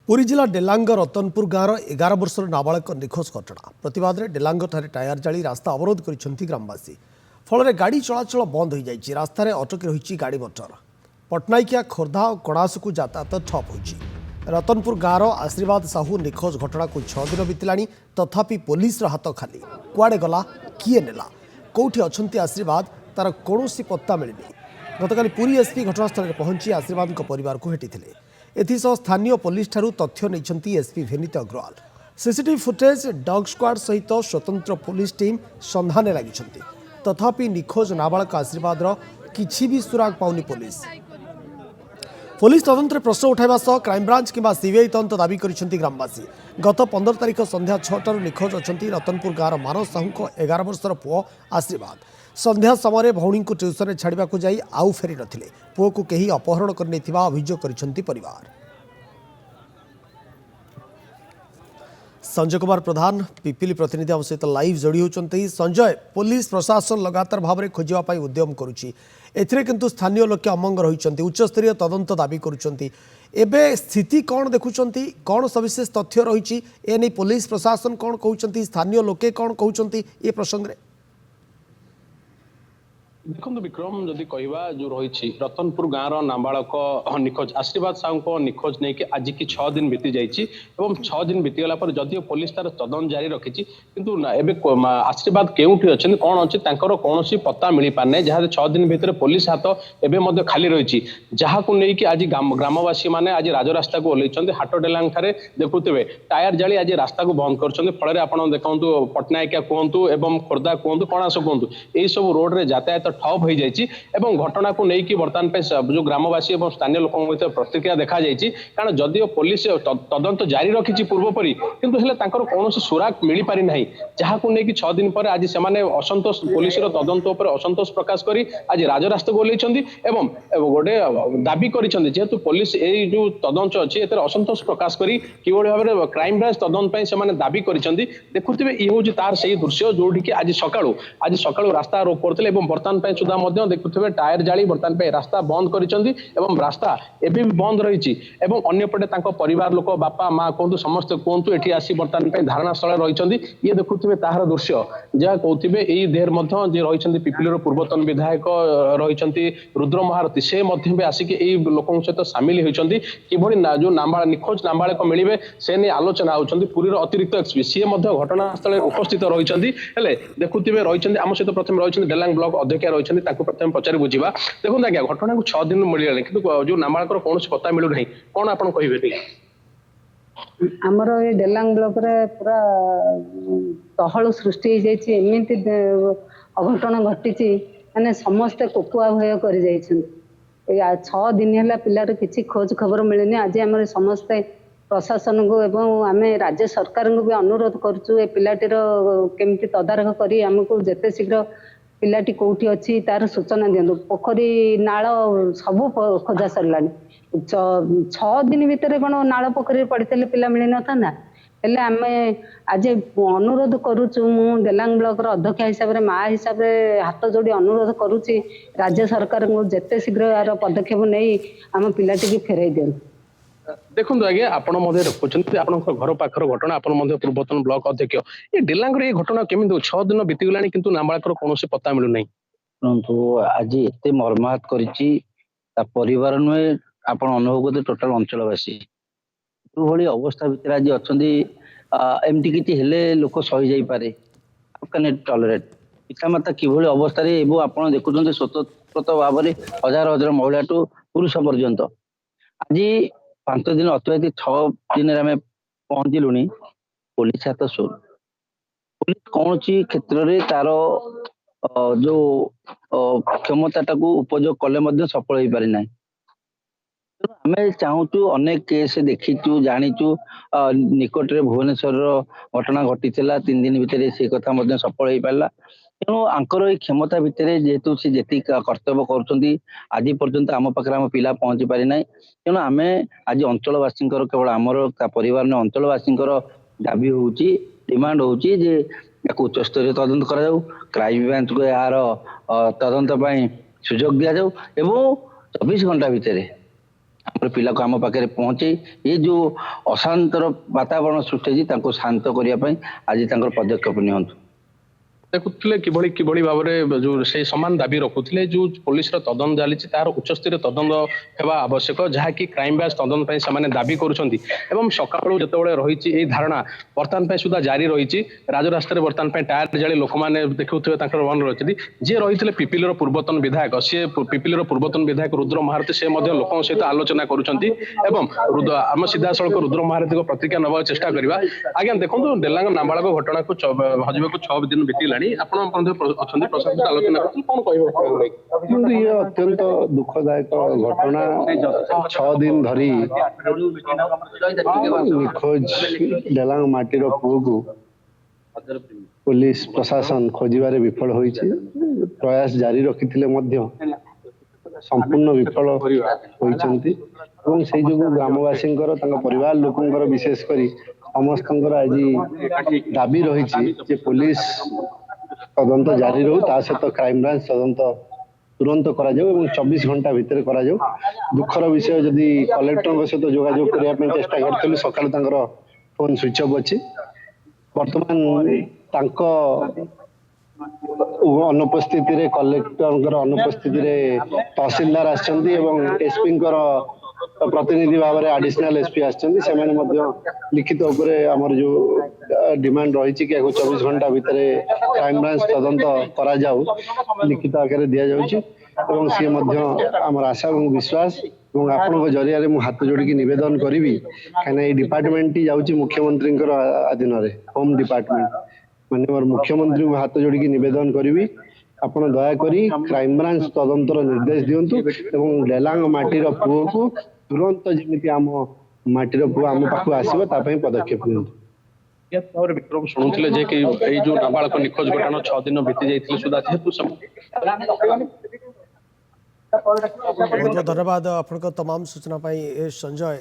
पुरी जिला डेलांग रतनपुर गाँव 11 वर्षर नाबालक निखोज घटना प्रतिवाद में डेलांग टायर जाली रास्ता अवरोध कर ग्रामवासी फल गाड़ी चलाचल बंद हो जाए रास्त अटकी रही गाड़ी मोटर पटनायकिया खोर्धा और कणासू यातायात ठप हो रतनपुर गाँव आशीर्वाद साहू निखोज घटना को 6 दिन बीतला तथापि पुलिस हाथ खाली कुआड़े गला किए नेला कौटी अच्छा आशीर्वाद तार कौन पत्ता मिलनी गतकाली पुरी एसपी घटनास्थल में पहुंची आशीर्वाद परिवार को भेटी एथिसह स्थानीय पुलिस ठारू तथ्य नहीं एसपी भेनित Agarwal CCTV footage dog squad सहित स्वतंत्र पुलिस टीम संधान लगी तथापि निखोज नाबालक आशीर्वाद किसी भी सुराग पाउनी पुलिस तदंत प्रश्न उठाइबा सह क्राइमब्रांच किंबा सीबीआई तदंत दाबी करिसेंती ग्रामवासी गत 15 तारिख संध्या 6टारू निखोज अछंती रतनपुर गाँव मानस साहू 11 वर्षर पुओ आशीर्वाद संध्या समय भौणी को ट्यूशन छाड़ा जाई आउ फेरी नथिले पुओ को कहीं अपहरण करने अभियोग करिसेंती परिवार। संजय कुमार प्रधान पिपिली प्रतिनिधि आम सहित लाइव जोड़ी होती। संजय, पुलिस प्रशासन लगातार भाव में खोजापी उद्यम करुच्ची किंतु स्थानीय लोक अमंग रही उच्चस्तरीय तदंत दाबी करुँच स्थिति कौन देखुं कौन सविशेष तथ्य रही एने पुलिस प्रशासन कौन कहते स्थानीय लोके कौन कहते ये प्रसंग में देखो विक्रम जदि कहवा जो रही रतनपुर गाँव नाबालक निखोज आशीर्वाद साहू को निखोज नहीं कि आज की 6 दिन बीती जाइए 6 दिन बीतीगला जदिव पुलिस तार तदन जारी रखी किंतु आशीर्वाद केउठी अच्छे कौन अच्छे कौन पत्ता मिल पारना जहाँ 6 दिन भितर पुलिस हाथ एवं खाली रही जहाँ को लेकिन आज ग्रामवासी मैंने आज राजरास्ता को ओल्ल हाट डेलांग ठारे देखुवे टायर जाली आज रास्ता को बंद कर फल आप देखु पटनायकिया कहतु एवं खोर्धा कहतु कणास कहतु यही सब रोड रे यातायात ठप हो जाइए घटना को लेकिन बर्तमान जो ग्रामवासी और स्थानीय लोक प्रतिक्रिया देखा जाइए कारण जदिव पुलिस तदंत जारी रखी पूर्वपरी किंतु कौन सुराग मिल पारि ना जहाँ को लेकिन 6 दिन पर आज से असंतोष पुलिस तदंत पर असंतोष प्रकाश कर आज राजरास्ता को ओल्लैंती गोटे दाबी करेतु पुलिस ये जो तदंत अच्छी असंतोष प्रकाश कर भाव में क्राइम ब्रांच तदंत से दाबी कर देखुए ये हूँ तार से दृश्य जोटि आज सका रास्ता रोक करते बर्तमान सुधा देखुए टायर जाली बर्तमान रास्ता बंद कर रास्ता एवं भी बंद रही अंपटे परिवार लोक बापा माँ कहतु समस्त कहतु ये आसी बर्तमान धारणा स्थल रही ये देखुए तार दृश्य जहाँ कहते यही देहर रही पिपिली पूर्वतन विधायक रही रुद्र महारथी से आसिक लोक सहित सामिल होती जो निखोज नाबालक मिले से नहीं आलोचना होती पुरी अतिरिक्त एसपी सी घटनास्थल उपस्थित रही देखुए रही आम सहित प्रथम रही डेलांग ब्लॉक अध्यक्ष रही प्रथम पचारि बुझा देखो आज्ञा घटना को 6 दिन मिलने कि जो नाबालक कौन पता मिलूना कौन आप कहे आमर ये डेलांग ब्लॉक रे पूरा तहल सृष्टि एमती अघटन घटी माने समस्ते कोकुआ भय कर 6 दिन है पिलार किसी खोज खबर मिलनी आज आम समस्ते प्रशासन को एवं आम राज्य सरकार को भी अनुरोध करुँ पिलाटीर केमती तदारख कर आमको जिते शीघ्र पिलाटी कौटी अच्छी तार सूचना दिंतु पोखरी नाल सब खोजा सरला 6 दिन भितर कौन नाल पोखरी पड़ते पिला मिल न था हेले आम आज अनुरोध करुचु मु डेलांग ब्लॉक अध्यक्ष हिसाब से माँ हिसाब से हाथ जोड़ी अनुरोध करुच्ची राज्य सरकार को जिते शीघ्र यार पदक्षेप नहीं आम पिलाटी फेरई दिंतु देखो आज्ञा आप घर पाखर घटना आप पूर्वतन ब्लॉक अध्यक्ष ये डेलांग ये घटना केमी 6 दिन बीतीगला किंतु नाबालक कौन पता मिलूना आज एत मर्माहत कर नुहे आप अनुभव करते टोटाल अंचलवासी भाई अवस्था भितर आज अच्छा एमती किसी लोक सही जापे टलरेट पितामाता किभली अवस्था आप देखुं स्वतंत्र भाव में हजार हजार महिला टू पुरुष पर्यंत आज 5 दिन अतिबाहित 6 दिन आम पहुंचलु पुलिस हाथ शून पुलिस कौन क्षेत्र में तार जो क्षमता उपयोग कले सफल हो पारि ना आम चाहूँ अनेक केस देखीचु जाचु निकट भुवनेश्वर घटना घटी 3 दिन भितर से कथा सफल हो पारा तेणु आंकर क्षमता भितर जेहेतु सी जी कर्तव्य कर पर्यंत आम पाखे आम पिला पहुंची पारि ना तेणु आम आज अंचलवासी केवल आमर परिवार ने अंचलवासी दाबी हो डिमांड हो उच्चस्तरीय तदंत करा क्राइम ब्रांच को यार तदंत सुजोग दि जाऊ 24 घंटा भितर ଆମର ପିଲାକୁ ଆମ ପାଖରେ ପହଞ୍ଚେଇ ଏ ଯୋଉ ଅଶାନ୍ତର ବାତାବରଣ ସୃଷ୍ଟି ହେଇଛି ତାଙ୍କୁ ଶାନ୍ତ କରିବା ପାଇଁ ଆଜି ତାଙ୍କର ପଦକ୍ଷେପ ନିଅନ୍ତୁ। ଦେଖୁଥିଲେ କିଭଳି କିଭଳି ଭାବରେ ଯୋଉ ସେ ସମାନ ଦାବି ରଖୁଥିଲେ ଯୋଉ ପୋଲିସର ତଦନ୍ତ ଚାଲିଛି ତାର ଉଚ୍ଚସ୍ତରୀୟ ତଦନ୍ତ ହେବା ଆବଶ୍ୟକ, ଯାହାକି କ୍ରାଇମବ୍ରାଞ୍ଚ ତଦନ୍ତ ପାଇଁ ସେମାନେ ଦାବି କରୁଛନ୍ତି। ଏବଂ ସକାଳୁ ଯେତେବେଳେ ରହିଛି ଏହି ଧାରଣା ବର୍ତ୍ତମାନ ପାଇଁ ସୁଦ୍ଧା ଜାରି ରହିଛି। ରାଜରାସ୍ତାରେ ବର୍ତ୍ତମାନ ପାଇଁ ଟାୟାର ଜାଳି ଲୋକମାନେ ଦେଖୁଥିବେ ତାଙ୍କର ମନ ରହିଛନ୍ତି। ଯିଏ ରହିଥିଲେ ପିପିଲିର ପୂର୍ବତନ ବିଧାୟକ, ସିଏ ପିପିଲିର ପୂର୍ବତନ ବିଧାୟକ ରୁଦ୍ର ମହାରଥୀ, ସେ ମଧ୍ୟ ଲୋକଙ୍କ ସହିତ ଆଲୋଚନା କରୁଛନ୍ତି। ଏବଂ ଆମ ସିଧାସଳଖ ରୁଦ୍ର ମହାରଥୀଙ୍କ ପ୍ରତିକ୍ରିୟା ନେବାକୁ ଚେଷ୍ଟା କରିବା। ଆଜ୍ଞା ଦେଖନ୍ତୁ, ଡେଲାଙ୍ଗ ନାବାଳକ ଘଟଣାକୁ ହଜିବାକୁ 6 ଦିନ ବିତିଗଲାଣି, ଆପଣ ମଧ୍ୟ ଅଛନ୍ତି, ପ୍ରଶାସନ ସହିତ ଆଲୋଚନା କରୁଛନ୍ତି, କଣ କହିବେ? କିନ୍ତୁ ଇଏ ଅତ୍ୟନ୍ତ ଦୁଃଖଦାୟକ ଘଟଣା। 6 ଦିନ ଧରି ନିଖୋଜ ଡେଲାଙ୍ଗ ମାଟିର ପୁଅକୁ ପୋଲିସ ପ୍ରଶାସନ ଖୋଜିବାରେ ବିଫଳ ହୋଇଛି। ପ୍ରୟାସ ଜାରି ରଖିଥିଲେ ମଧ୍ୟ ସମ୍ପୂର୍ଣ୍ଣ ବିଫଳ ହୋଇଛନ୍ତି ଏବଂ ସେଇ ଯୋଗୁଁ ଗ୍ରାମବାସୀଙ୍କର, ତାଙ୍କ ପରିବାର ଲୋକଙ୍କର, ବିଶେଷ କରି ସମସ୍ତଙ୍କର ଆଜି ଦାବି ରହିଛି ଯେ ପୋଲିସ ତଦନ୍ତ ଜାରି ରହୁ, ତା ସହିତ କ୍ରାଇମବ୍ରାଞ୍ଚ ତଦନ୍ତ ତୁରନ୍ତ କରାଯାଉ ଏବଂ 24 ଘଣ୍ଟା ଭିତରେ କରାଯାଉ। ଦୁଃଖର ବିଷୟ, ଯଦି କଲେକ୍ଟରଙ୍କ ସହିତ ଯୋଗାଯୋଗ କରିବା ପାଇଁ ଚେଷ୍ଟା କରିଥିଲୁ, ସକାଳୁ ତାଙ୍କର ଫୋନ ସୁଇଚ୍ ଅଫ୍ ଅଛି। ବର୍ତ୍ତମାନ ତାଙ୍କ ଅନୁପସ୍ଥିତିରେ, କଲେକ୍ଟରଙ୍କର ଅନୁପସ୍ଥିତିରେ ତହସିଲଦାର ଆସିଛନ୍ତି ଏବଂ ଏସ୍ପିଙ୍କର ପ୍ରତିନିଧି ଭାବରେ ଆଡିସନାଲ ଏସ୍ପି ଆସିଛନ୍ତି। ସେମାନେ ମଧ୍ୟ ଲିଖିତ ଉପରେ ଆମର ଯୋଉ ଡିମାଣ୍ଡ ରହିଛି କି ଏହାକୁ 24 ଘଣ୍ଟା ଭିତରେ କ୍ରାଇମବ୍ରାଞ୍ଚ ତଦନ୍ତ କରାଯାଉ, ଲିଖିତ ଆକାରରେ ଦିଆଯାଉଛି ଏବଂ ସିଏ ମଧ୍ୟ ଆମର ଆଶା ଏବଂ ବିଶ୍ୱାସ। ଏବଂ ଆପଣଙ୍କ ଜରିଆରେ ମୁଁ ହାତ ଯୋଡ଼ିକି ନିବେଦନ କରିବି, କାହିଁକିନା ଏଇ ଡିପାର୍ଟମେଣ୍ଟଟି ଯାଉଛି ମୁଖ୍ୟମନ୍ତ୍ରୀଙ୍କର ଅଧୀନରେ, ହୋମ୍ ଡିପାର୍ଟମେଣ୍ଟ। ମାନ୍ୟବର ମୁଖ୍ୟମନ୍ତ୍ରୀଙ୍କୁ ହାତ ଯୋଡ଼ିକି ନିବେଦନ କରିବି, ଆପଣ ଦୟାକରି କ୍ରାଇମବ୍ରାଞ୍ଚ ତଦନ୍ତର ନିର୍ଦ୍ଦେଶ ଦିଅନ୍ତୁ ଏବଂ ଡେଲାଙ୍ଗ ମାଟିର ପୁଅକୁ ତୁରନ୍ତ ଯେମିତି ଆମ ମାଟିର ପୁଅ ଆମ ପାଖକୁ ଆସିବ ତା ପାଇଁ ପଦକ୍ଷେପ ନିଅନ୍ତୁ। ଭାବରେ ବିକ୍ରମ ଶୁଣୁଥିଲେ ଯେ କି ଏଇ ଯୋଉ ନାବାଳକ ନିଖୋଜ ଘଟଣା 6 ଦିନ ବିତି ଯାଇଥିଲେ ସୁଦ୍ଧା ଯେହେତୁ बहुत बहुत धन्यवाद आपन तमाम सूचना ए संजय।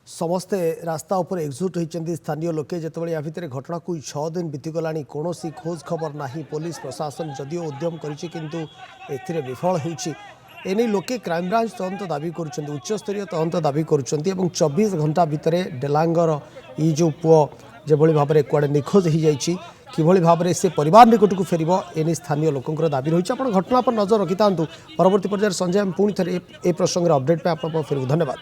समस्ते रास्ता उपर एक्जुट होती स्थानीय लोके जितेबाला या भितर घटना को 6 दिन बीतीगला कौन खोज खबर ना, पुलिस प्रशासन जदिओ उद्यम किंतु एथिरे विफल होती। एने लोके क्राइमब्रांच तदंत दाबी करुँच, उच्चस्तरीय तदंत दाबी करुँच। 24 घंटा भितर डेलांगर ये जो पुओ जेभली भाव में कुआड़े निखोज हो जाइए, किभली भाव में से परिवार निकट को फेर एने स्थानीय लोकंर दाबी रही। आप घटना पर नजर रखि था। परवर्ती पर्यायर संजय पुणी थे ए प्रसंग अपडेट पे आप फेर धन्यवाद।